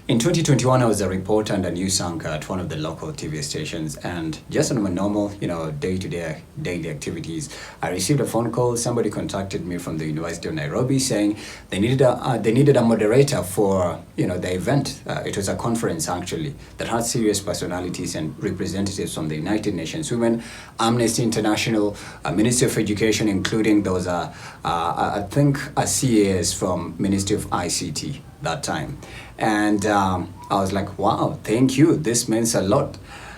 In 2021, I was a reporter and a news anchor at one of the local TV stations, and just on my normal, day-to-day daily activities, I received a phone call. Somebody contacted me from the University of Nairobi saying they needed a moderator for the event. It was a conference actually that had serious personalities and representatives from the United Nations Women, Amnesty International, Ministry of Education, including there was I think a CAS from Ministry of ICT that time. And I was like, wow, thank you. This means a lot.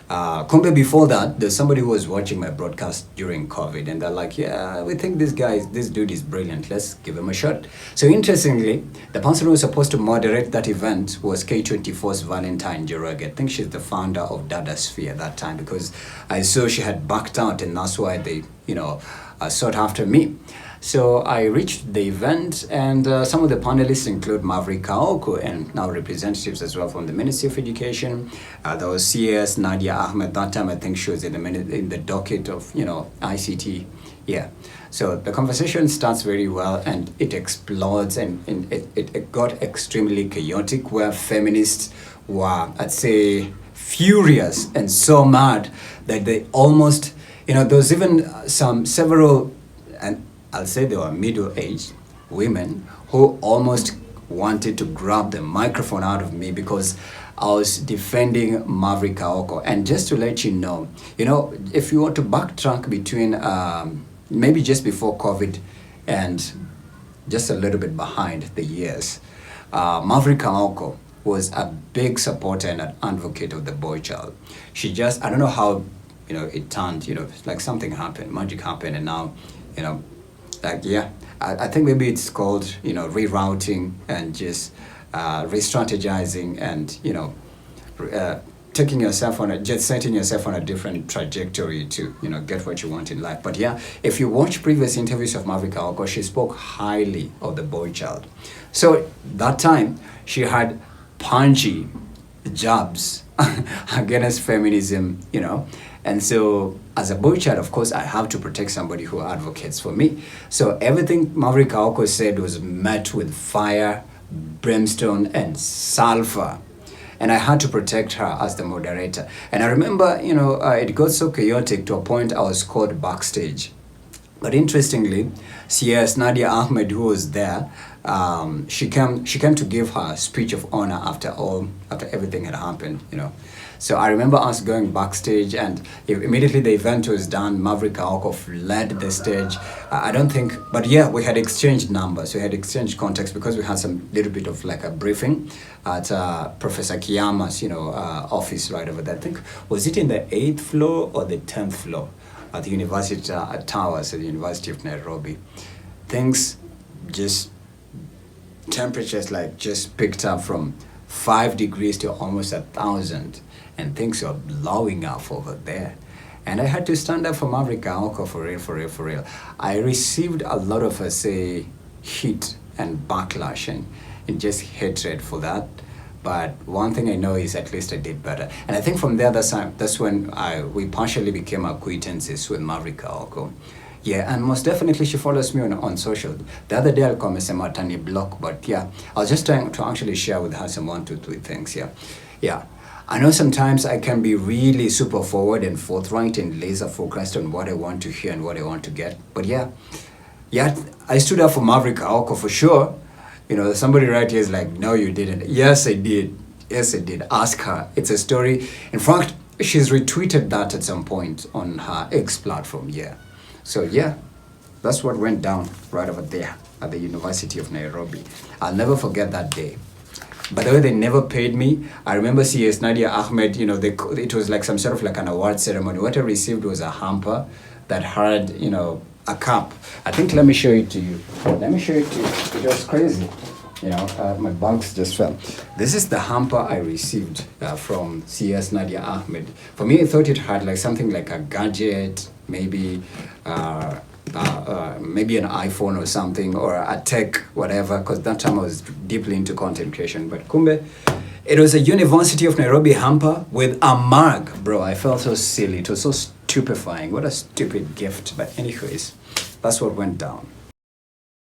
Kumbe before that, there's somebody who was watching my broadcast during COVID, and they're like, yeah, we think this dude is brilliant. Let's give him a shot. So interestingly, the person who was supposed to moderate that event was K24's Valentine Joroge. I think she's the founder of Dada Sphere at that time, because I saw she had backed out, and that's why they, sought after me. So I reached the event, and some of the panelists include Maverick, Aoko, and now representatives as well from the Ministry of Education. There was CS Nadia Ahmed. That time I think she was in the docket of ICT. Yeah. So the conversation starts very well, and it explodes, and it got extremely chaotic, where feminists were, I'd say, furious and so mad that they almost, there was even several, and I'll say they were middle-aged women who almost wanted to grab the microphone out of me because I was defending Maverick Aoko. And just to let you know, if you want to backtrack between maybe just before COVID and just a little bit behind the years, Maverick Aoko was a big supporter and an advocate of the Boychild. She just, I don't know how, it turned, like something happened, magic happened, and now, I think maybe it's called, rerouting and just re-strategizing and, taking yourself just setting yourself on a different trajectory to, get what you want in life. But yeah, if you watch previous interviews of Maverick Aoko, she spoke highly of the Boychild. So that time, she had punchy jabs against feminism, And so, as a Boychild, of course, I have to protect somebody who advocates for me. So everything Maverick Aoko said was met with fire, brimstone, and sulfur. And I had to protect her as the moderator. And I remember, it got so chaotic to a point I was called backstage. But interestingly, CS Nadia Ahmed, who was there, she came to give her speech of honor after everything had happened, So I remember us going backstage, and immediately the event was done, Maverick Aoko led the stage. But yeah, we had exchanged numbers, we had exchanged contacts, because we had some little bit of like a briefing at Professor Kiyama's, office right over there. I think, was it in the 8th floor or the 10th floor at the University Towers at the University of Nairobi? Things temperatures just picked up from 5 degrees to almost 1,000, and things were blowing up over there. And I had to stand up for Maverick Aoko for real. I received a lot of, heat and backlash and just hatred for that. But one thing I know is at least I did better. And I think from there, that's when we partially became acquaintances with Maverick Aoko. Yeah, and most definitely she follows me on social. The other day I'll come and say Matani block, but yeah, I was just trying to actually share with her some 1, 2, 3 things, Yeah. I know sometimes I can be really super forward and forthright and laser focused on what I want to hear and what I want to get. But yeah, I stood up for Maverick Aoko for sure. Somebody right here is like, no, you didn't. Yes, I did. Ask her. It's a story. In fact, she's retweeted that at some point on her X platform, yeah. So yeah, that's what went down right over there at the University of Nairobi. I'll never forget that day. By the way, they never paid me. I remember CS Nadia Ahmed, it was like some sort of like an award ceremony. What I received was a hamper that had, a cup. I think, let me show it to you. It was crazy. My bags just fell. This is the hamper I received from CS Nadia Ahmed. For me, I thought it had like something like a gadget, maybe maybe an iPhone or something, or a tech, whatever, because that time I was deeply into content creation. But kumbe, it was a University of Nairobi hamper with a mug. Bro, I felt so silly. It was so stupefying. What a stupid gift. But anyways, that's what went down.